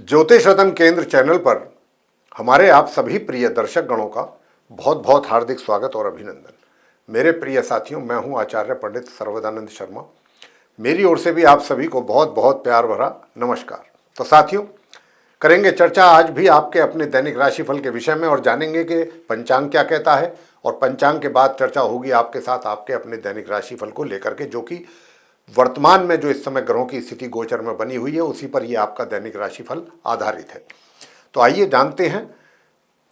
ज्योतिष रत्न केंद्र चैनल पर हमारे आप सभी प्रिय दर्शक गणों का बहुत बहुत हार्दिक स्वागत और अभिनंदन। मेरे प्रिय साथियों, मैं हूं आचार्य पंडित सर्वदानंद शर्मा। मेरी ओर से भी आप सभी को बहुत बहुत प्यार भरा नमस्कार। तो साथियों, करेंगे चर्चा आज भी आपके अपने दैनिक राशिफल के विषय में और जानेंगे कि पंचांग क्या कहता है, और पंचांग के बाद चर्चा होगी आपके साथ आपके अपने दैनिक राशिफल को लेकर के, जो कि वर्तमान में जो इस समय ग्रहों की स्थिति गोचर में बनी हुई है उसी पर ये आपका दैनिक राशिफल आधारित है। तो आइए जानते हैं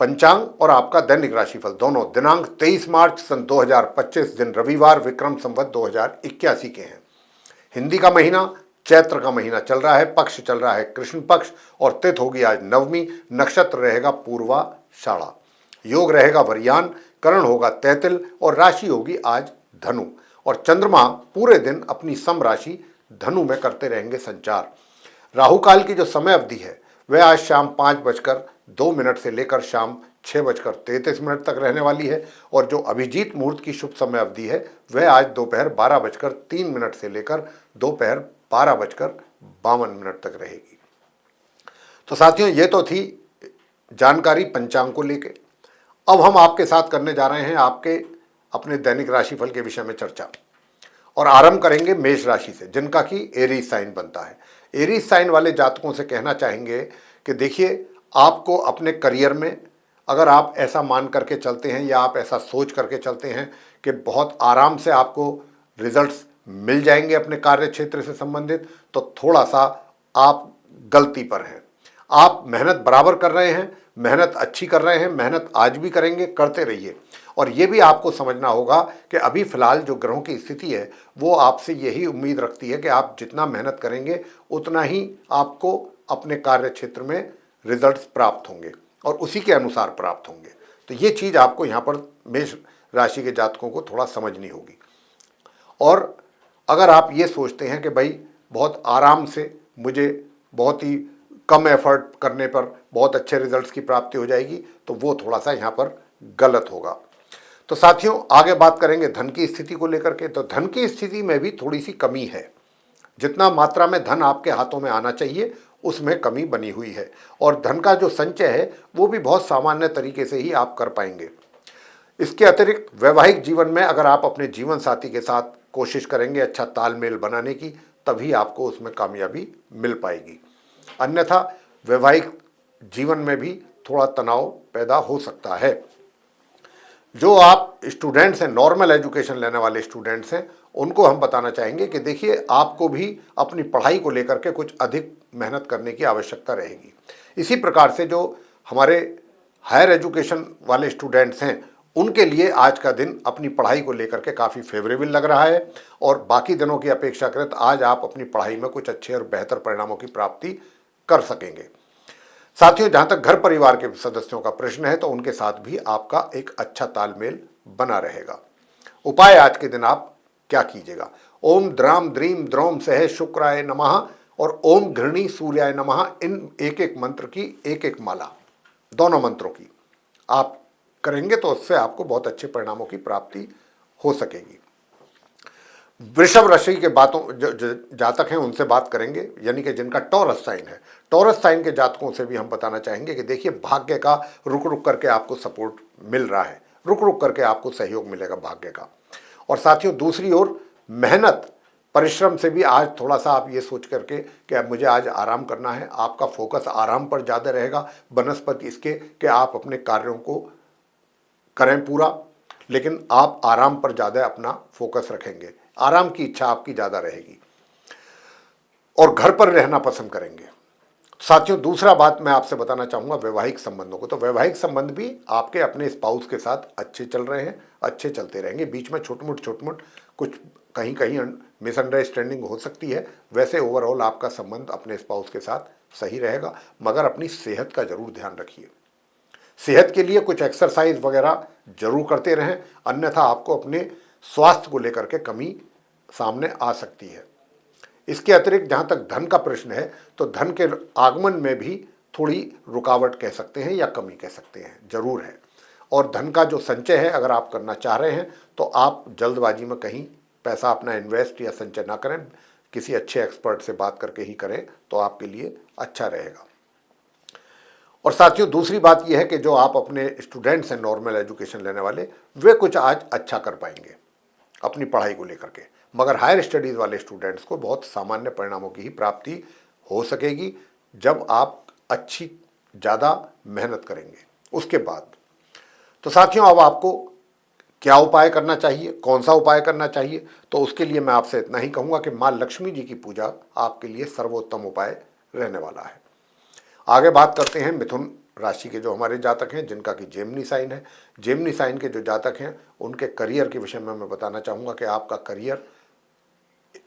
पंचांग और आपका दैनिक राशिफल दोनों दिनांक 23 मार्च सन 2025 दिन रविवार विक्रम संवत 2081 के हैं। हिंदी का महीना चैत्र का महीना चल रहा है, पक्ष चल रहा है कृष्ण पक्ष और तिथि होगी आज नवमी, नक्षत्र रहेगा पूर्वाषाढ़ा, योग रहेगा वरियान, करण होगा तैतिल और राशि होगी आज धनु, और चंद्रमा पूरे दिन अपनी सम राशि धनु में करते रहेंगे संचार। राहु काल की जो समय अवधि है वह आज शाम 5:02 से लेकर शाम 6:33 तक रहने वाली है, और जो अभिजीत मुहूर्त की शुभ समय अवधि है वह आज दोपहर 12:03 से लेकर दोपहर 12:52 तक रहेगी। तो साथियों, ये तो थी जानकारी पंचांग को लेकर। अब हम आपके साथ करने जा रहे हैं आपके अपने दैनिक राशिफल के विषय में चर्चा, और आरंभ करेंगे मेष राशि से, जिनका कि एरीज साइन बनता है। एरीज साइन वाले जातकों से कहना चाहेंगे कि देखिए, आपको अपने करियर में अगर आप ऐसा मान करके चलते हैं या आप ऐसा सोच करके चलते हैं कि बहुत आराम से आपको रिजल्ट्स मिल जाएंगे अपने कार्य क्षेत्र से संबंधित, तो थोड़ा सा आप गलती पर हैं। आप मेहनत बराबर कर रहे हैं, मेहनत अच्छी कर रहे हैं, मेहनत आज भी करेंगे, करते रहिए। और ये भी आपको समझना होगा कि अभी फिलहाल जो ग्रहों की स्थिति है वो आपसे यही उम्मीद रखती है कि आप जितना मेहनत करेंगे उतना ही आपको अपने कार्य क्षेत्र में रिजल्ट्स प्राप्त होंगे और उसी के अनुसार प्राप्त होंगे। तो ये चीज़ आपको यहाँ पर मेष राशि के जातकों को थोड़ा समझनी होगी। और अगर आप ये सोचते हैं कि भाई बहुत आराम से मुझे बहुत ही कम एफर्ट करने पर बहुत अच्छे रिजल्ट्स की प्राप्ति हो जाएगी, तो वो थोड़ा सा यहाँ पर गलत होगा। तो साथियों, आगे बात करेंगे धन की स्थिति को लेकर के। तो धन की स्थिति में भी थोड़ी सी कमी है। जितना मात्रा में धन आपके हाथों में आना चाहिए उसमें कमी बनी हुई है, और धन का जो संचय है वो भी बहुत सामान्य तरीके से ही आप कर पाएंगे। इसके अतिरिक्त वैवाहिक जीवन में अगर आप अपने जीवन साथी के साथ कोशिश करेंगे अच्छा तालमेल बनाने की, तभी आपको उसमें कामयाबी मिल पाएगी। अन्यथा वैवाहिक जीवन में भी थोड़ा तनाव पैदा हो सकता है। जो आप स्टूडेंट्स हैं, नॉर्मल एजुकेशन लेने वाले स्टूडेंट्स हैं, उनको हम बताना चाहेंगे कि देखिए, आपको भी अपनी पढ़ाई को लेकर के कुछ अधिक मेहनत करने की आवश्यकता रहेगी। इसी प्रकार से जो हमारे हायर एजुकेशन वाले स्टूडेंट्स हैं उनके लिए आज का दिन अपनी पढ़ाई को लेकर के काफ़ी फेवरेबल लग रहा है, और बाकी दिनों की अपेक्षाकृत आज आप अपनी पढ़ाई में कुछ अच्छे और बेहतर परिणामों की प्राप्ति कर सकेंगे। साथियों, जहाँ तक घर परिवार के सदस्यों का प्रश्न है तो उनके साथ भी आपका एक अच्छा तालमेल बना रहेगा। उपाय आज के दिन आप क्या कीजिएगा? ओम द्राम द्रीम द्रोम सह शुक्राय नमः और ओम घृणी सूर्याय नमः, इन एक एक मंत्र की एक एक माला, दोनों मंत्रों की आप करेंगे तो उससे आपको बहुत अच्छे परिणामों की प्राप्ति हो सकेगी। वृषभ राशि के बातों जो जातक हैं उनसे बात करेंगे, यानी कि जिनका टॉरस साइन है। टॉरस साइन के जातकों से भी हम बताना चाहेंगे कि देखिए, भाग्य का रुक रुक करके आपको सपोर्ट मिल रहा है, रुक रुक करके आपको सहयोग मिलेगा भाग्य का। और साथियों, दूसरी ओर मेहनत परिश्रम से भी आज थोड़ा सा आप ये सोच करके कि मुझे आज आराम करना है, आपका फोकस आराम पर ज़्यादा रहेगा बनस्पति इसके कि आप अपने कार्यों को करें पूरा, लेकिन आप आराम पर ज़्यादा अपना फोकस रखेंगे, आराम की इच्छा आपकी ज़्यादा रहेगी और घर पर रहना पसंद करेंगे। साथियों, दूसरा बात मैं आपसे बताना चाहूँगा वैवाहिक संबंधों को। तो वैवाहिक संबंध भी आपके अपने स्पाउस के साथ अच्छे चल रहे हैं, अच्छे चलते रहेंगे। बीच में छोट मोट कुछ कहीं कहीं मिसअंडरस्टैंडिंग हो सकती है, वैसे ओवरऑल आपका संबंध अपने स्पाउस के साथ सही रहेगा, मगर अपनी सेहत का जरूर ध्यान रखिए। सेहत के लिए कुछ एक्सरसाइज वगैरह जरूर करते रहें, अन्यथा आपको अपने स्वास्थ्य को लेकर के कमी सामने आ सकती है। इसके अतिरिक्त जहाँ तक धन का प्रश्न है तो धन के आगमन में भी थोड़ी रुकावट कह सकते हैं या कमी कह सकते हैं, जरूर है। और धन का जो संचय है अगर आप करना चाह रहे हैं तो आप जल्दबाजी में कहीं पैसा अपना इन्वेस्ट या संचय ना करें, किसी अच्छे एक्सपर्ट से बात करके ही करें तो आपके लिए अच्छा रहेगा। और साथियों दूसरी बात यह है कि जो आप अपने स्टूडेंट्स हैं नॉर्मल एजुकेशन लेने वाले, वे कुछ आज अच्छा कर पाएंगे अपनी पढ़ाई को लेकर के, मगर हायर स्टडीज़ वाले स्टूडेंट्स को बहुत सामान्य परिणामों की ही प्राप्ति हो सकेगी जब आप अच्छी ज़्यादा मेहनत करेंगे उसके बाद। तो साथियों अब आपको क्या उपाय करना चाहिए, कौन सा उपाय करना चाहिए, तो उसके लिए मैं आपसे इतना ही कहूँगा कि माँ लक्ष्मी जी की पूजा आपके लिए सर्वोत्तम उपाय रहने वाला है। आगे बात करते हैं मिथुन राशि के जो हमारे जातक हैं जिनका कि जेमिनी साइन है। जेमिनी साइन के जो जातक हैं उनके करियर के विषय में मैं बताना चाहूँगा कि आपका करियर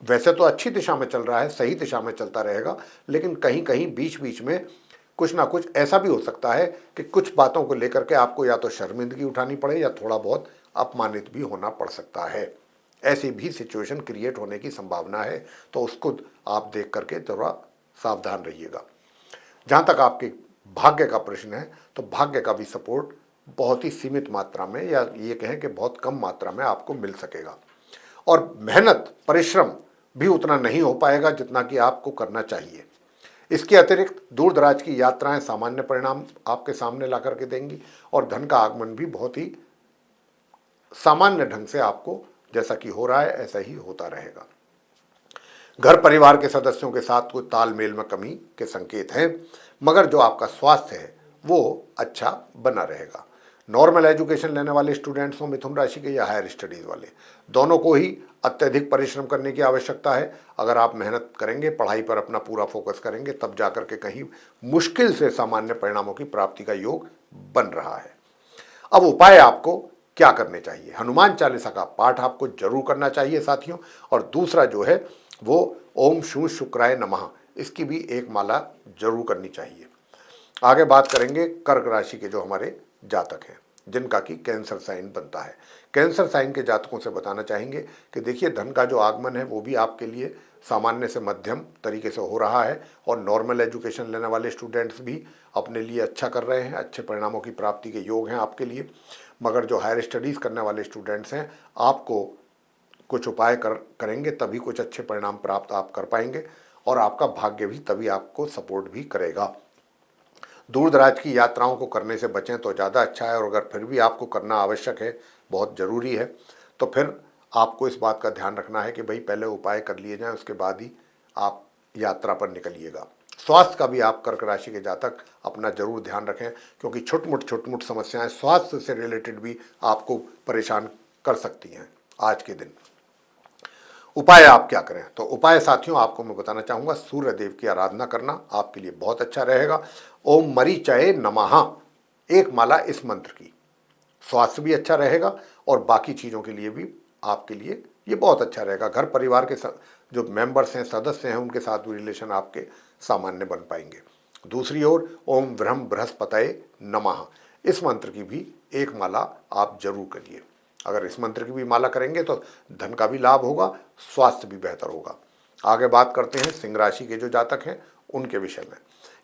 वैसे तो अच्छी दिशा में चल रहा है, सही दिशा में चलता रहेगा, लेकिन कहीं कहीं बीच बीच में कुछ ना कुछ ऐसा भी हो सकता है कि कुछ बातों को लेकर के आपको या तो शर्मिंदगी उठानी पड़े या थोड़ा बहुत अपमानित भी होना पड़ सकता है। ऐसी भी सिचुएशन क्रिएट होने की संभावना है, तो उसको आप देख करके थोड़ा सावधान रहिएगा। जहाँ तक आपके भाग्य का प्रश्न है, तो भाग्य का भी सपोर्ट बहुत ही सीमित मात्रा में या ये कहें कि बहुत कम मात्रा में आपको मिल सकेगा, और मेहनत परिश्रम भी उतना नहीं हो पाएगा जितना कि आपको करना चाहिए। इसके अतिरिक्त दूर दराज की यात्राएं सामान्य परिणाम आपके सामने ला करके देंगी, और धन का आगमन भी बहुत ही सामान्य ढंग से आपको जैसा कि हो रहा है ऐसा ही होता रहेगा। घर परिवार के सदस्यों के साथ कोई तालमेल में कमी के संकेत हैं, मगर जो आपका स्वास्थ्य है वो अच्छा बना रहेगा। नॉर्मल एजुकेशन लेने वाले स्टूडेंट्स हो मिथुन राशि के या हायर स्टडीज़ वाले, दोनों को ही अत्यधिक परिश्रम करने की आवश्यकता है। अगर आप मेहनत करेंगे, पढ़ाई पर अपना पूरा फोकस करेंगे, तब जाकर के कहीं मुश्किल से सामान्य परिणामों की प्राप्ति का योग बन रहा है। अब उपाय आपको क्या करने चाहिए? हनुमान चालीसा का पाठ आपको जरूर करना चाहिए साथियों, और दूसरा जो है वो ओम शू शुक्राय नमः, इसकी भी एक माला जरूर करनी चाहिए। आगे बात करेंगे कर्क राशि के जो हमारे जातक हैं जिनका कि कैंसर साइन बनता है। कैंसर साइन के जातकों से बताना चाहेंगे कि देखिए धन का जो आगमन है वो भी आपके लिए सामान्य से मध्यम तरीके से हो रहा है, और नॉर्मल एजुकेशन लेने वाले स्टूडेंट्स भी अपने लिए अच्छा कर रहे हैं, अच्छे परिणामों की प्राप्ति के योग हैं आपके लिए। मगर जो हायर स्टडीज़ करने वाले स्टूडेंट्स हैं, आपको कुछ उपाय करेंगे तभी कुछ अच्छे परिणाम प्राप्त आप कर पाएंगे, और आपका भाग्य भी तभी आपको सपोर्ट भी करेगा। दूर दराज की यात्राओं को करने से बचें तो ज़्यादा अच्छा है, और अगर फिर भी आपको करना आवश्यक है, बहुत ज़रूरी है, तो फिर आपको इस बात का ध्यान रखना है कि भाई पहले उपाय कर लिए जाएं, उसके बाद ही आप यात्रा पर निकलिएगा। स्वास्थ्य का भी आप कर्क राशि के जातक अपना जरूर ध्यान रखें, क्योंकि छोट मोट समस्याएं स्वास्थ्य से रिलेटेड भी आपको परेशान कर सकती हैं आज के दिन। उपाय आप क्या करें? तो उपाय साथियों आपको मैं बताना चाहूँगा, सूर्य देव की आराधना करना आपके लिए बहुत अच्छा रहेगा। ओम मरीचये नमः एक माला इस मंत्र की, स्वास्थ्य भी अच्छा रहेगा और बाकी चीज़ों के लिए भी आपके लिए ये बहुत अच्छा रहेगा। घर परिवार के जो मेंबर्स हैं, सदस्य हैं, उनके साथ भी रिलेशन आपके सामान्य बन पाएंगे। दूसरी ओर ओम ब्रह्म बृहस्पतये नमः इस मंत्र की भी एक माला आप जरूर करिए। अगर इस मंत्र की भी माला करेंगे तो धन का भी लाभ होगा, स्वास्थ्य भी बेहतर होगा। आगे बात करते हैं सिंह राशि के जो जातक हैं उनके विषय में,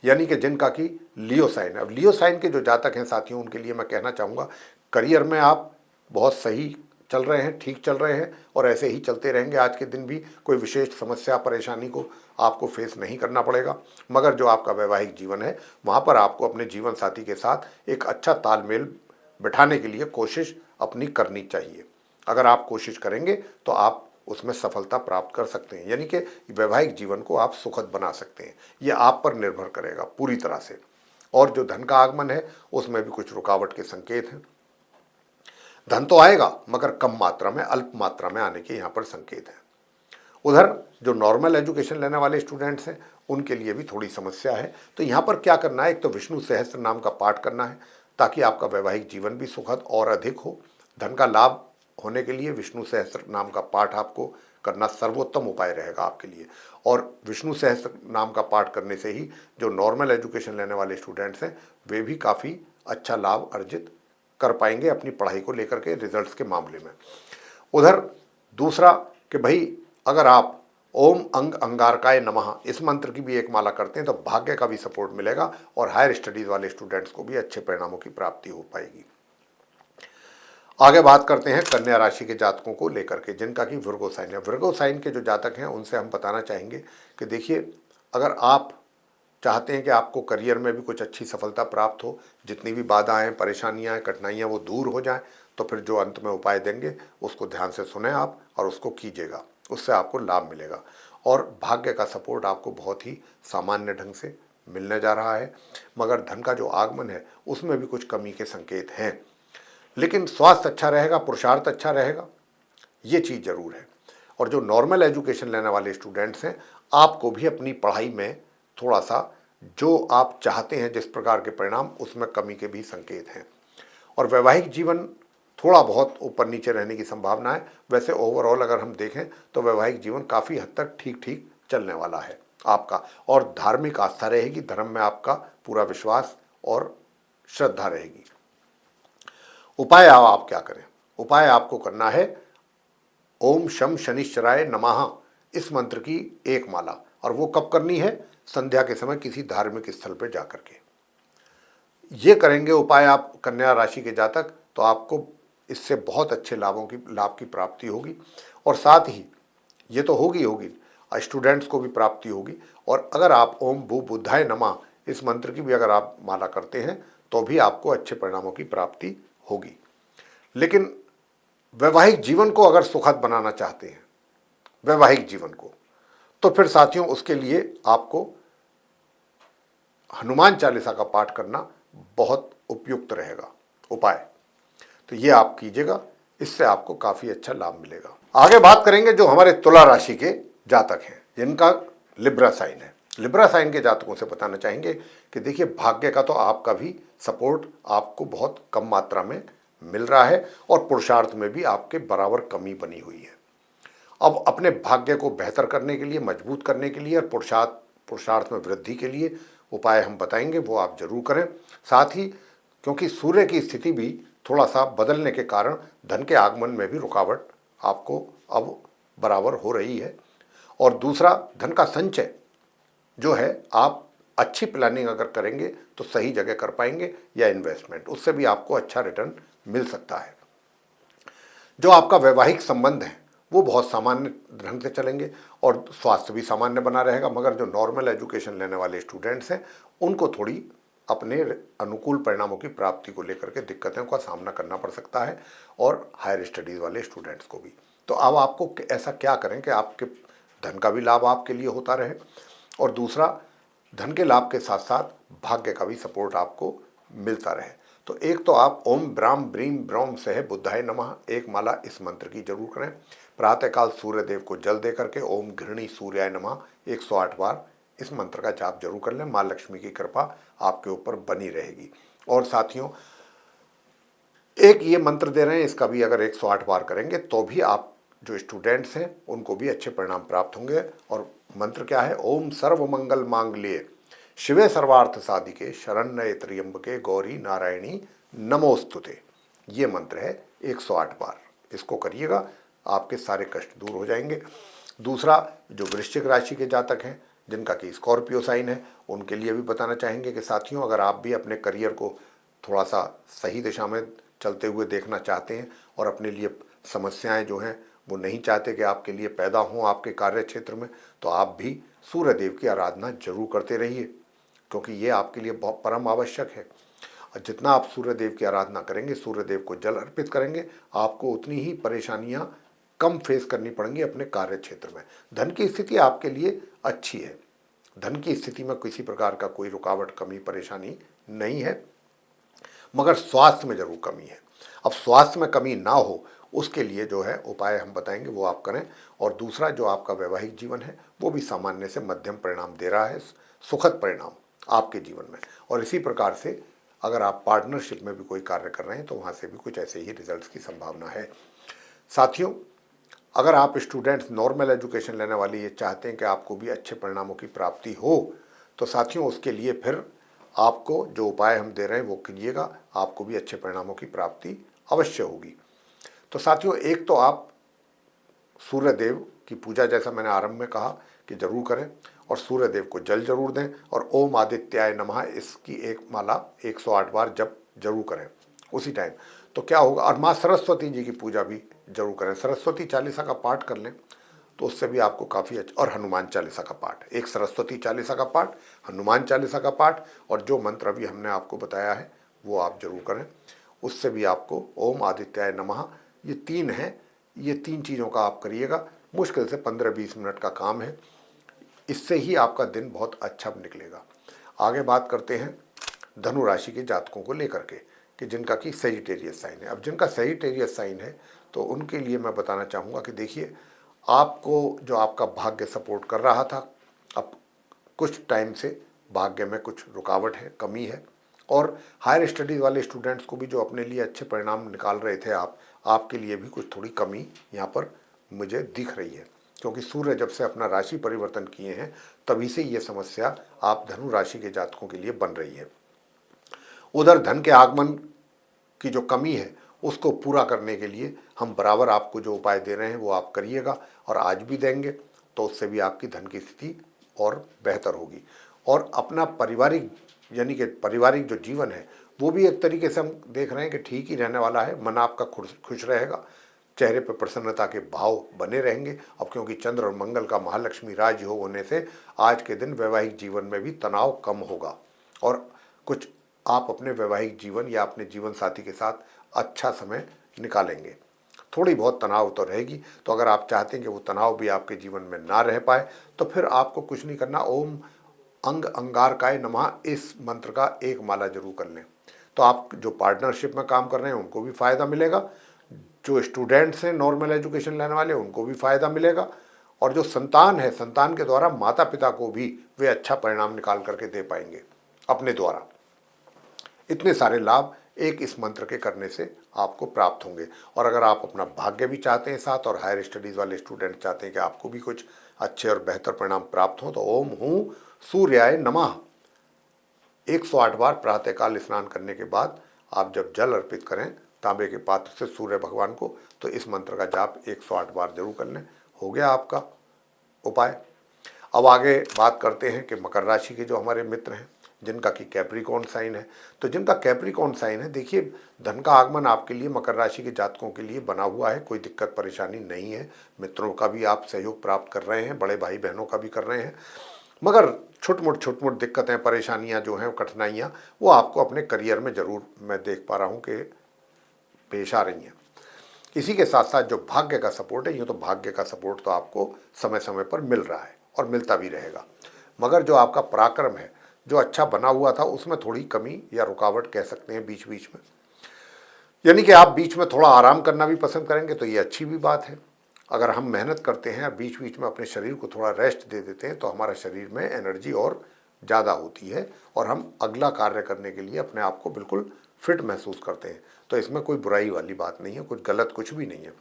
यानी कि जिनका कि लियो साइन है। अब लियो साइन के जो जातक हैं साथियों, उनके लिए मैं कहना चाहूँगा, करियर में आप बहुत सही चल रहे हैं, ठीक चल रहे हैं, और ऐसे ही चलते रहेंगे। आज के दिन भी कोई विशेष समस्या परेशानी को आपको फेस नहीं करना पड़ेगा। मगर जो आपका वैवाहिक जीवन है, वहाँ पर आपको अपने जीवन साथी के साथ एक अच्छा तालमेल बिठाने के लिए कोशिश अपनी करनी चाहिए। अगर आप कोशिश करेंगे तो आप उसमें सफलता प्राप्त कर सकते हैं, यानी कि वैवाहिक जीवन को आप सुखद बना सकते हैं। ये आप पर निर्भर करेगा पूरी तरह से। और जो धन का आगमन है उसमें भी कुछ रुकावट के संकेत हैं। धन तो आएगा मगर कम मात्रा में, अल्प मात्रा में आने के यहाँ पर संकेत हैं। उधर जो नॉर्मल एजुकेशन लेने वाले स्टूडेंट्स हैं उनके लिए भी थोड़ी समस्या है। तो यहाँ पर क्या करना है, एक तो विष्णु सहस्त्र नाम का पाठ करना है ताकि आपका वैवाहिक जीवन भी सुखद और अधिक हो। धन का लाभ होने के लिए विष्णु सहस्त्र नाम का पाठ आपको करना सर्वोत्तम उपाय रहेगा आपके लिए। और विष्णु सहस्त्र नाम का पाठ करने से ही जो नॉर्मल एजुकेशन लेने वाले स्टूडेंट्स हैं वे भी काफ़ी अच्छा लाभ अर्जित कर पाएंगे अपनी पढ़ाई को लेकर के रिजल्ट्स के मामले में। उधर दूसरा कि भाई अगर आप ओम अंग अंगारकाय नमः इस मंत्र की भी एक माला करते हैं तो भाग्य का भी सपोर्ट मिलेगा, और हायर स्टडीज़ वाले स्टूडेंट्स को भी अच्छे परिणामों की प्राप्ति हो पाएगी। आगे बात करते हैं कन्या राशि के जातकों को लेकर के जिनका कि विर्गो साइन है। विर्गो साइन के जो जातक हैं उनसे हम बताना चाहेंगे कि देखिए, अगर आप चाहते हैं कि आपको करियर में भी कुछ अच्छी सफलता प्राप्त हो, जितनी भी बाधाएं, परेशानियां, कठिनाइयां वो दूर हो जाएं, तो फिर जो अंत में उपाय देंगे उसको ध्यान से सुने आप और उसको कीजिएगा, उससे आपको लाभ मिलेगा। और भाग्य का सपोर्ट आपको बहुत ही सामान्य ढंग से मिलने जा रहा है, मगर धन का जो आगमन है उसमें भी कुछ कमी के संकेत हैं। लेकिन स्वास्थ्य अच्छा रहेगा, पुरुषार्थ अच्छा रहेगा, ये चीज़ ज़रूर है। और जो नॉर्मल एजुकेशन लेने वाले स्टूडेंट्स हैं, आपको भी अपनी पढ़ाई में थोड़ा सा जो आप चाहते हैं जिस प्रकार के परिणाम, उसमें कमी के भी संकेत हैं। और वैवाहिक जीवन थोड़ा बहुत ऊपर नीचे रहने की संभावना है। वैसे ओवरऑल अगर हम देखें तो वैवाहिक जीवन काफ़ी हद तक ठीक ठीक चलने वाला है आपका। और धार्मिक आस्था रहेगी, धर्म में आपका पूरा विश्वास और श्रद्धा रहेगी। उपाय आप क्या करें? उपाय आपको करना है ओम शम शनिश्चराय नमः, इस मंत्र की एक माला। और वो कब करनी है? संध्या के समय किसी धार्मिक स्थल पर जाकर के ये करेंगे उपाय आप कन्या राशि के जातक, तो आपको इससे बहुत अच्छे लाभ की प्राप्ति होगी। और साथ ही ये तो होगी होगी स्टूडेंट्स को भी प्राप्ति होगी। और अगर आप ओम भू बुद्धाय नमः इस मंत्र की भी अगर आप माला करते हैं तो भी आपको अच्छे परिणामों की प्राप्ति होगी। लेकिन वैवाहिक जीवन को अगर सुखद बनाना चाहते हैं, वैवाहिक जीवन को, तो फिर साथियों उसके लिए आपको हनुमान चालीसा का पाठ करना बहुत उपयुक्त रहेगा उपाय। तो ये आप कीजिएगा, इससे आपको काफ़ी अच्छा लाभ मिलेगा। आगे बात करेंगे जो हमारे तुला राशि के जातक हैं, जिनका लिब्रा साइन है। लिब्रा साइन के जातकों से बताना चाहेंगे कि देखिए, भाग्य का तो आपका भी सपोर्ट आपको बहुत कम मात्रा में मिल रहा है और पुरुषार्थ में भी आपके बराबर कमी बनी हुई है। अब अपने भाग्य को बेहतर करने के लिए, मजबूत करने के लिए और पुरुषार्थ में वृद्धि के लिए उपाय हम बताएंगे, वो आप जरूर करें। साथ ही क्योंकि सूर्य की स्थिति भी थोड़ा सा बदलने के कारण धन के आगमन में भी रुकावट आपको अब बराबर हो रही है। और दूसरा, धन का संचय जो है, आप अच्छी प्लानिंग अगर करेंगे तो सही जगह कर पाएंगे, या इन्वेस्टमेंट, उससे भी आपको अच्छा रिटर्न मिल सकता है। जो आपका वैवाहिक संबंध है वो बहुत सामान्य ढंग से चलेंगे और स्वास्थ्य भी सामान्य बना रहेगा। मगर जो नॉर्मल एजुकेशन लेने वाले स्टूडेंट्स हैं उनको थोड़ी अपने अनुकूल परिणामों की प्राप्ति को लेकर के दिक्कतों का सामना करना पड़ सकता है, और हायर स्टडीज़ वाले स्टूडेंट्स को भी। तो अब आपको ऐसा क्या करें कि आपके धन का भी लाभ आपके लिए होता रहे, और दूसरा, धन के लाभ के साथ साथ भाग्य का भी सपोर्ट आपको मिलता रहे। तो एक तो आप ओम ब्राम ब्रीम ब्रौम सह बुद्धाय नमः एक माला इस मंत्र की जरूर करें। प्रातःकाल सूर्य देव को जल दे करके ओम घृणी सूर्याय नमः 108 बार इस मंत्र का जाप जरूर कर लें। माँ लक्ष्मी की कृपा आपके ऊपर बनी रहेगी। और साथियों, एक ये मंत्र दे रहे हैं, इसका भी अगर 108 बार करेंगे तो भी आप जो स्टूडेंट्स हैं उनको भी अच्छे परिणाम प्राप्त होंगे। और मंत्र क्या है? ओम सर्व मंगल मांगल्ये शिवे सर्वार्थ साधिके शरण्ये त्र्यंबके गौरी नारायणी नमोस्तुते। ये मंत्र है 108 बार, इसको करिएगा, आपके सारे कष्ट दूर हो जाएंगे। दूसरा, जो वृश्चिक राशि के जातक हैं जिनका कि स्कॉर्पियो साइन है, उनके लिए भी बताना चाहेंगे कि साथियों, अगर आप भी अपने करियर को थोड़ा सा सही दिशा में चलते हुए देखना चाहते हैं और अपने लिए समस्याएं जो हैं वो नहीं चाहते कि आपके लिए पैदा हों आपके कार्य क्षेत्र में, तो आप भी सूर्य देव की आराधना जरूर करते रहिए, क्योंकि ये आपके लिए बहुत परम आवश्यक है। और जितना आप सूर्य देव की आराधना करेंगे, सूर्य देव को जल अर्पित करेंगे, आपको उतनी ही परेशानियां कम फेस करनी पड़ेंगी अपने कार्य क्षेत्र में। धन की स्थिति आपके लिए अच्छी है, धन की स्थिति में किसी प्रकार का कोई रुकावट, कमी, परेशानी नहीं है, मगर स्वास्थ्य में जरूर कमी है। अब स्वास्थ्य में कमी ना हो उसके लिए जो है उपाय हम बताएंगे, वो आप करें। और दूसरा, जो आपका वैवाहिक जीवन है वो भी सामान्य से मध्यम परिणाम दे रहा है, सुखद परिणाम आपके जीवन में। और इसी प्रकार से अगर आप पार्टनरशिप में भी कोई कार्य कर रहे हैं तो वहाँ से भी कुछ ऐसे ही रिजल्ट्स की संभावना है। साथियों, अगर आप स्टूडेंट्स नॉर्मल एजुकेशन लेने वाले ये चाहते हैं कि आपको भी अच्छे परिणामों की प्राप्ति हो, तो साथियों उसके लिए फिर आपको जो उपाय हम दे रहे हैं वो कीजिएगा, आपको भी अच्छे परिणामों की प्राप्ति अवश्य होगी। तो साथियों, एक तो आप सूर्य देव की पूजा, जैसा मैंने आरंभ में कहा, कि जरूर करें और सूर्य देव को जल जरूर दें। और ओम आदित्याय नमः इसकी एक माला 108 बार जब जरूर करें उसी टाइम। तो क्या होगा, और माँ सरस्वती जी की पूजा भी जरूर करें, सरस्वती चालीसा का पाठ कर लें, तो उससे भी आपको काफ़ी अच्छा। और हनुमान चालीसा का पाठ, एक सरस्वती चालीसा का पाठ, हनुमान चालीसा का पाठ, और जो मंत्र अभी हमने आपको बताया है वो आप जरूर करें। उससे भी आपको ओम आदित्याय नमः, ये 3 हैं, ये 3 चीज़ों का आप करिएगा। मुश्किल से 15-20 मिनट का काम है, इससे ही आपका दिन बहुत अच्छा निकलेगा। आगे बात करते हैं धनु राशि के जातकों को लेकर के, कि जिनका कि सेजिटेरियस साइन है। अब जिनका सेजिटेरियस साइन है तो उनके लिए मैं बताना चाहूँगा कि देखिए, आपको जो आपका भाग्य सपोर्ट कर रहा था, अब कुछ टाइम से भाग्य में कुछ रुकावट है, कमी है। और हायर स्टडीज़ वाले स्टूडेंट्स को भी जो अपने लिए अच्छे परिणाम निकाल रहे थे आपके लिए भी कुछ थोड़ी कमी यहाँ पर मुझे दिख रही है, क्योंकि सूर्य जब से अपना राशि परिवर्तन किए हैं तभी से ये समस्या आप धनु राशि के जातकों के लिए बन रही है। उधर धन के आगमन की जो कमी है उसको पूरा करने के लिए हम बराबर आपको जो उपाय दे रहे हैं वो आप करिएगा, और आज भी देंगे, तो उससे भी आपकी धन की स्थिति और बेहतर होगी। और अपना पारिवारिक, यानी कि पारिवारिक जो जीवन है वो भी एक तरीके से हम देख रहे हैं कि ठीक ही रहने वाला है। मन आपका खुश रहेगा, चेहरे पर प्रसन्नता के भाव बने रहेंगे। अब क्योंकि चंद्र और मंगल का महालक्ष्मी राजयोग होने से आज के दिन वैवाहिक जीवन में भी तनाव कम होगा, और कुछ आप अपने वैवाहिक जीवन या अपने जीवन साथी के साथ अच्छा समय निकालेंगे। थोड़ी बहुत तनाव तो रहेगी, तो अगर आप चाहते हैं कि वो तनाव भी आपके जीवन में ना रह पाए तो फिर आपको कुछ नहीं करना, ओम अंग अंगारकाय नमः इस मंत्र का एक माला जरूर कर लें। तो आप जो पार्टनरशिप में काम कर रहे हैं उनको भी फ़ायदा मिलेगा, जो स्टूडेंट्स हैं नॉर्मल एजुकेशन लेने वाले उनको भी फ़ायदा मिलेगा, और जो संतान है, संतान के द्वारा माता पिता को भी वे अच्छा परिणाम निकाल करके दे पाएंगे अपने द्वारा। इतने सारे लाभ एक इस मंत्र के करने से आपको प्राप्त होंगे। और अगर आप अपना भाग्य भी चाहते हैं साथ, और हायर स्टडीज़ वाले स्टूडेंट चाहते हैं कि आपको भी कुछ अच्छे और बेहतर परिणाम प्राप्त हों, तो ओम हूँ सूर्याय नमः 108 बार प्रातःकाल स्नान करने के बाद आप जब जल अर्पित करें तांबे के पात्र से सूर्य भगवान को, तो इस मंत्र का जाप 108 बार जरूर कर लें। हो गया आपका उपाय। अब आगे बात करते हैं कि मकर राशि के जो हमारे मित्र हैं जिनका कि कैप्रिकॉर्न साइन है, तो जिनका कैप्रिकॉर्न साइन है, देखिए धन का आगमन आपके लिए मकर राशि के जातकों के लिए बना हुआ है, कोई दिक्कत परेशानी नहीं है। मित्रों का भी आप सहयोग प्राप्त कर रहे हैं, बड़े भाई बहनों का भी कर रहे हैं, मगर छोट मोट दिक्कतें, परेशानियां जो हैं, कठिनाइयां, वो आपको अपने करियर में ज़रूर मैं देख पा रहा हूँ कि पेश आ रही हैं। इसी के साथ साथ जो भाग्य का सपोर्ट है, यूँ तो भाग्य का सपोर्ट तो आपको समय समय पर मिल रहा है और मिलता भी रहेगा, मगर जो आपका पराक्रम है जो अच्छा बना हुआ था उसमें थोड़ी कमी या रुकावट कह सकते हैं बीच बीच में, यानी कि आप बीच में थोड़ा आराम करना भी पसंद करेंगे तो ये अच्छी भी बात है। अगर हम मेहनत करते हैं, बीच बीच में अपने शरीर को थोड़ा रेस्ट दे देते हैं, तो हमारे शरीर में एनर्जी और ज़्यादा होती है और हम अगला कार्य करने के लिए अपने आप को बिल्कुल फिट महसूस करते हैं। तो इसमें कोई बुराई वाली बात नहीं है, कुछ गलत कुछ भी नहीं है।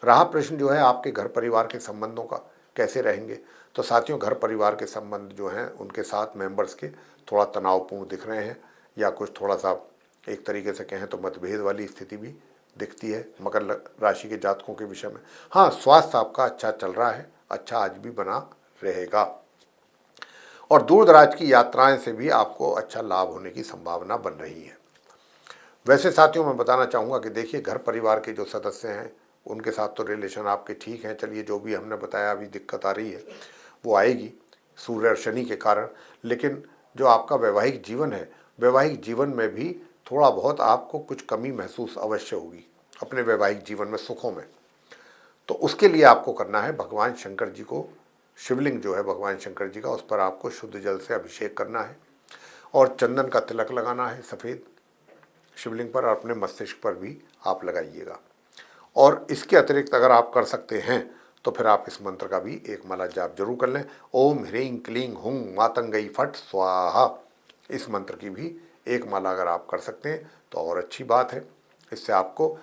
रहा प्रश्न जो है आपके घर परिवार के संबंधों का, कैसे रहेंगे, तो साथियों घर परिवार के संबंध जो हैं उनके साथ मेंबर्स के थोड़ा तनावपूर्ण दिख रहे हैं, या कुछ थोड़ा सा एक तरीके से कहें तो मतभेद वाली स्थिति भी दिखती है मकर राशि के जातकों के विषय में। हाँ, स्वास्थ्य आपका अच्छा चल रहा है, अच्छा आज भी बना रहेगा, और दूर दराज की यात्राएं से भी आपको अच्छा लाभ होने की संभावना बन रही है। वैसे साथियों मैं बताना चाहूँगा कि देखिए घर परिवार के जो सदस्य हैं उनके साथ तो रिलेशन आपके ठीक हैं। चलिए, जो भी हमने बताया अभी दिक्कत आ रही है वो आएगी सूर्य और शनि के कारण, लेकिन जो आपका वैवाहिक जीवन है, वैवाहिक जीवन में भी थोड़ा बहुत आपको कुछ कमी महसूस अवश्य होगी अपने वैवाहिक जीवन में, सुखों में। तो उसके लिए आपको करना है, भगवान शंकर जी को, शिवलिंग जो है भगवान शंकर जी का, उस पर आपको शुद्ध जल से अभिषेक करना है और चंदन का तिलक लगाना है सफ़ेद शिवलिंग पर, और अपने मस्तिष्क पर भी आप लगाइएगा। और इसके अतिरिक्त अगर आप कर सकते हैं तो फिर आप इस मंत्र का भी एक माला जाप जरूर कर लें, ओम ह्रीं क्लीं हुं मातंगई फट स्वाहा। इस मंत्र की भी एक माला अगर आप कर सकते हैं तो और अच्छी बात है, इससे आपको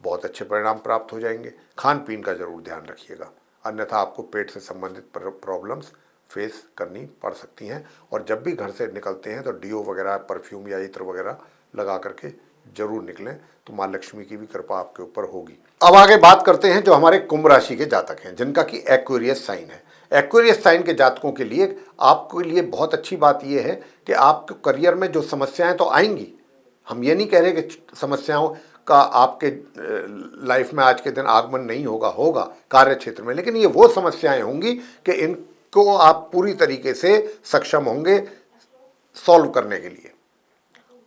बहुत अच्छे परिणाम प्राप्त हो जाएंगे। खान पीन का ज़रूर ध्यान रखिएगा, अन्यथा आपको पेट से संबंधित प्रॉब्लम्स फेस करनी पड़ सकती हैं। और जब भी घर से निकलते हैं तो डीओ वगैरह, परफ्यूम या इत्र वगैरह लगा करके जरूर निकलें, तो माँ लक्ष्मी की भी कृपा आपके ऊपर होगी। अब आगे बात करते हैं जो हमारे कुंभ राशि के जातक हैं जिनका कि एक्वेरियस साइन है। एक्वेरियस साइन के जातकों के लिए आपके लिए बहुत अच्छी बात यह है कि आपके करियर में जो समस्याएं तो आएंगी, हम ये नहीं कह रहे कि समस्याओं का आपके लाइफ में आज के दिन आगमन नहीं होगा कार्य क्षेत्र में, लेकिन ये वो समस्याएं होंगी कि इनको आप पूरी तरीके से सक्षम होंगे सॉल्व करने के लिए।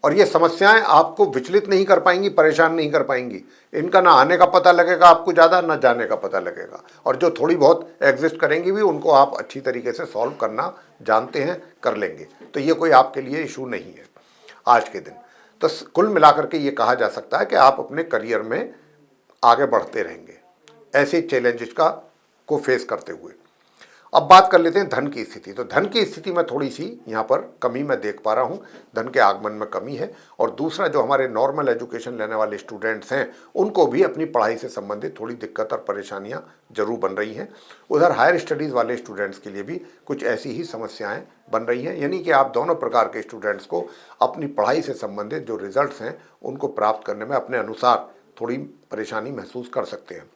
और ये समस्याएं आपको विचलित नहीं कर पाएंगी, परेशान नहीं कर पाएंगी। इनका ना आने का पता लगेगा आपको ज़्यादा, ना जाने का पता लगेगा। और जो थोड़ी बहुत एग्जिस्ट करेंगी भी, उनको आप अच्छी तरीके से सॉल्व करना जानते हैं, कर लेंगे। तो ये कोई आपके लिए इशू नहीं है आज के दिन। तो कुल मिलाकर के ये कहा जा सकता है कि आप अपने करियर में आगे बढ़ते रहेंगे ऐसे चैलेंजेस को फेस करते हुए। अब बात कर लेते हैं धन की स्थिति। तो धन की स्थिति में थोड़ी सी यहाँ पर कमी मैं देख पा रहा हूँ, धन के आगमन में कमी है। और दूसरा, जो हमारे नॉर्मल एजुकेशन लेने वाले स्टूडेंट्स हैं, उनको भी अपनी पढ़ाई से संबंधित थोड़ी दिक्कत और परेशानियाँ जरूर बन रही हैं। उधर हायर स्टडीज़ वाले स्टूडेंट्स के लिए भी कुछ ऐसी ही समस्याएँ बन रही हैं। यानी कि आप दोनों प्रकार के स्टूडेंट्स को अपनी पढ़ाई से संबंधित जो रिजल्ट्स हैं उनको प्राप्त करने में अपने अनुसार थोड़ी परेशानी महसूस कर सकते हैं।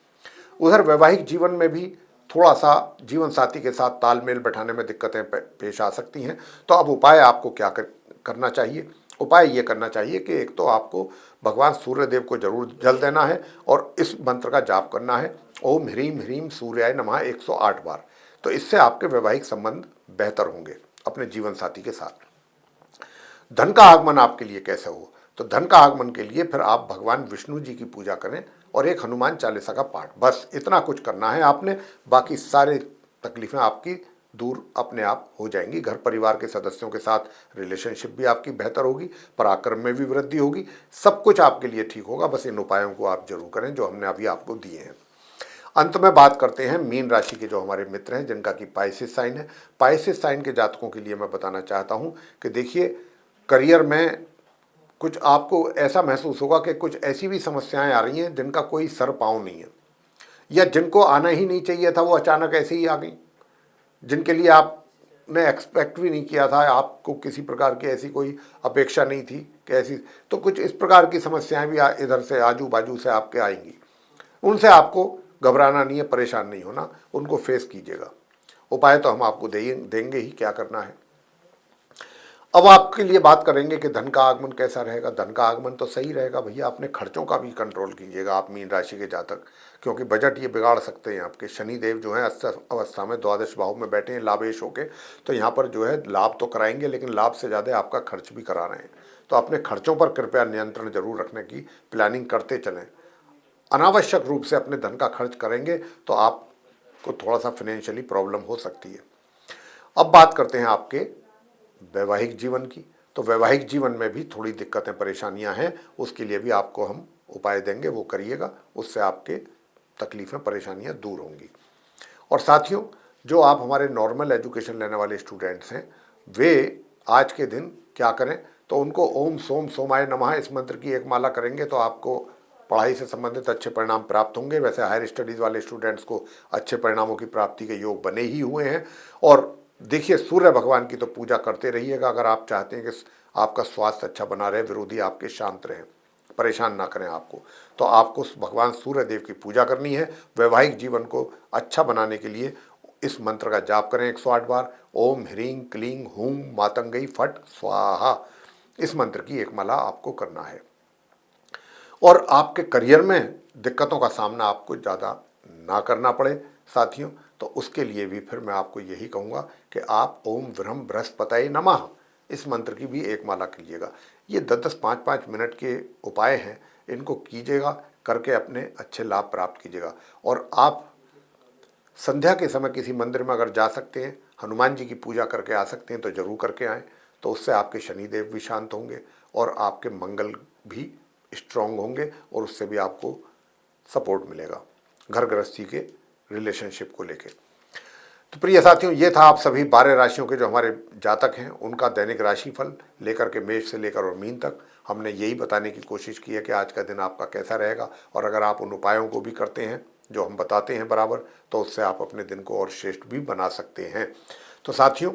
उधर वैवाहिक जीवन में भी थोड़ा सा जीवन साथी के साथ तालमेल बैठाने में दिक्कतें पेश आ सकती हैं। तो अब उपाय आपको क्या करना चाहिए? उपाय ये करना चाहिए कि एक तो आपको भगवान सूर्य देव को जरूर जल देना है और इस मंत्र का जाप करना है, ओम ह्रीम ह्रीम सूर्याय नमः 108 बार। तो इससे आपके वैवाहिक संबंध बेहतर होंगे अपने जीवन साथी के साथ। धन का आगमन आपके लिए कैसे हो? तो धन का आगमन के लिए फिर आप भगवान विष्णु जी की पूजा करें और एक हनुमान चालीसा का पाठ, बस इतना कुछ करना है आपने। बाकी सारे तकलीफें आपकी दूर अपने आप हो जाएंगी। घर परिवार के सदस्यों के साथ रिलेशनशिप भी आपकी बेहतर होगी, पराक्रम में भी वृद्धि होगी, सब कुछ आपके लिए ठीक होगा। बस इन उपायों को आप जरूर करें जो हमने अभी आपको दिए हैं। अंत में बात करते हैं मीन राशि के जो हमारे मित्र हैं जिनका कि पाइसेस साइन है। पाइसेस साइन के जातकों के लिए मैं बताना चाहता हूँ कि देखिए, करियर में कुछ आपको ऐसा महसूस होगा कि कुछ ऐसी भी समस्याएं आ रही हैं जिनका कोई सर पाँव नहीं है, या जिनको आना ही नहीं चाहिए था वो अचानक ऐसे ही आ गई, जिनके लिए आपने एक्सपेक्ट भी नहीं किया था, आपको किसी प्रकार की ऐसी कोई अपेक्षा नहीं थी कि ऐसी। तो कुछ इस प्रकार की समस्याएं भी इधर से आजू बाजू से आपके आएंगी। उनसे आपको घबराना नहीं है, परेशान नहीं होना, उनको फेस कीजिएगा। उपाय तो हम आपको देंगे ही, क्या करना है। अब आपके लिए बात करेंगे कि धन का आगमन कैसा रहेगा। धन का आगमन तो सही रहेगा भैया, अपने खर्चों का भी कंट्रोल कीजिएगा आप मीन राशि के जातक, क्योंकि बजट ये बिगाड़ सकते हैं आपके। शनि देव जो है अस्त अवस्था में द्वादश भाव में बैठे हैं लाभेश होके, तो यहाँ पर जो है लाभ तो कराएंगे, लेकिन लाभ से ज़्यादा आपका खर्च भी करा रहे हैं। तो अपने खर्चों पर कृपया नियंत्रण जरूर रखने की प्लानिंग करते चलें। अनावश्यक रूप से अपने धन का खर्च करेंगे तो आपको थोड़ा सा फाइनेंशियली प्रॉब्लम हो सकती है। अब बात करते हैं आपके वैवाहिक जीवन की। तो वैवाहिक जीवन में भी थोड़ी दिक्कतें परेशानियां हैं, उसके लिए भी आपको हम उपाय देंगे, वो करिएगा, उससे आपके तकलीफ़ें परेशानियां दूर होंगी। और साथियों, जो आप हमारे नॉर्मल एजुकेशन लेने वाले स्टूडेंट्स हैं, वे आज के दिन क्या करें? तो उनको ओम सोम सोमाय नमः इस मंत्र की एक माला करेंगे तो आपको पढ़ाई से संबंधित अच्छे परिणाम प्राप्त होंगे। वैसे हायर स्टडीज़ वाले स्टूडेंट्स को अच्छे परिणामों की प्राप्ति के योग बने ही हुए हैं। और देखिए, सूर्य भगवान की तो पूजा करते रहिएगा अगर आप चाहते हैं कि आपका स्वास्थ्य अच्छा बना रहे, विरोधी आपके शांत रहें, परेशान ना करें आपको। तो आपको भगवान सूर्य देव की पूजा करनी है। वैवाहिक जीवन को अच्छा बनाने के लिए इस मंत्र का जाप करें 108 बार, ओम ह्रीं क्लीं हूं मातंगई फट स्वाहा। इस मंत्र की एक माला आपको करना है। और आपके करियर में दिक्कतों का सामना आपको ज़्यादा ना करना पड़े साथियों, तो उसके लिए भी फिर मैं आपको यही कहूँगा कि आप ओम ब्रह्म बृहस्पतये नमः इस मंत्र की भी एक माला कीजिएगा। ये 10-10, 5-5 मिनट के उपाय हैं, इनको कीजिएगा, करके अपने अच्छे लाभ प्राप्त कीजिएगा। और आप संध्या के समय किसी मंदिर में अगर जा सकते हैं, हनुमान जी की पूजा करके आ सकते हैं तो जरूर करके आएँ। तो उससे आपके शनिदेव भी शांत होंगे और आपके मंगल भी स्ट्रांग होंगे और उससे भी आपको सपोर्ट मिलेगा घर गृहस्थी के रिलेशनशिप को लेके। तो प्रिय साथियों, ये था आप सभी 12 राशियों के जो हमारे जातक हैं उनका दैनिक राशिफल लेकर के मेष से लेकर और मीन तक हमने यही बताने की कोशिश की है कि आज का दिन आपका कैसा रहेगा। और अगर आप उन उपायों को भी करते हैं जो हम बताते हैं बराबर, तो उससे आप अपने दिन को और श्रेष्ठ भी बना सकते हैं। तो साथियों,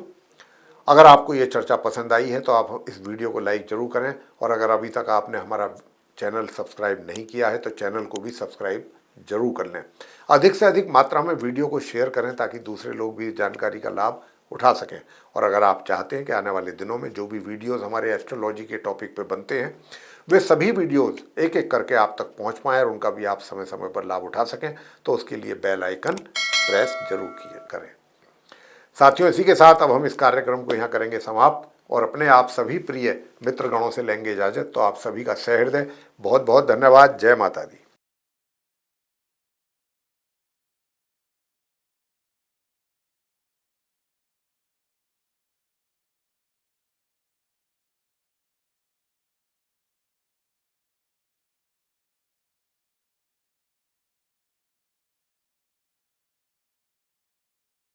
अगर आपको ये चर्चा पसंद आई है तो आप इस वीडियो को लाइक ज़रूर करें। और अगर अभी तक आपने हमारा चैनल सब्सक्राइब नहीं किया है तो चैनल को भी सब्सक्राइब जरूर कर लें। अधिक से अधिक मात्रा में वीडियो को शेयर करें ताकि दूसरे लोग भी जानकारी का लाभ उठा सकें। और अगर आप चाहते हैं कि आने वाले दिनों में जो भी वीडियोस हमारे एस्ट्रोलॉजी के टॉपिक पे बनते हैं वे सभी वीडियोज़ एक एक करके आप तक पहुंच पाएँ और उनका भी आप समय समय पर लाभ उठा सकें, तो उसके लिए बेल आइकन प्रेस जरूर करें। साथियों, इसी के साथ अब हम इस कार्यक्रम को यहाँ करेंगे समाप्त और अपने आप सभी प्रिय मित्रगणों से लेंगे इजाज़त। तो आप सभी का सहृदय बहुत बहुत धन्यवाद। जय माता दी।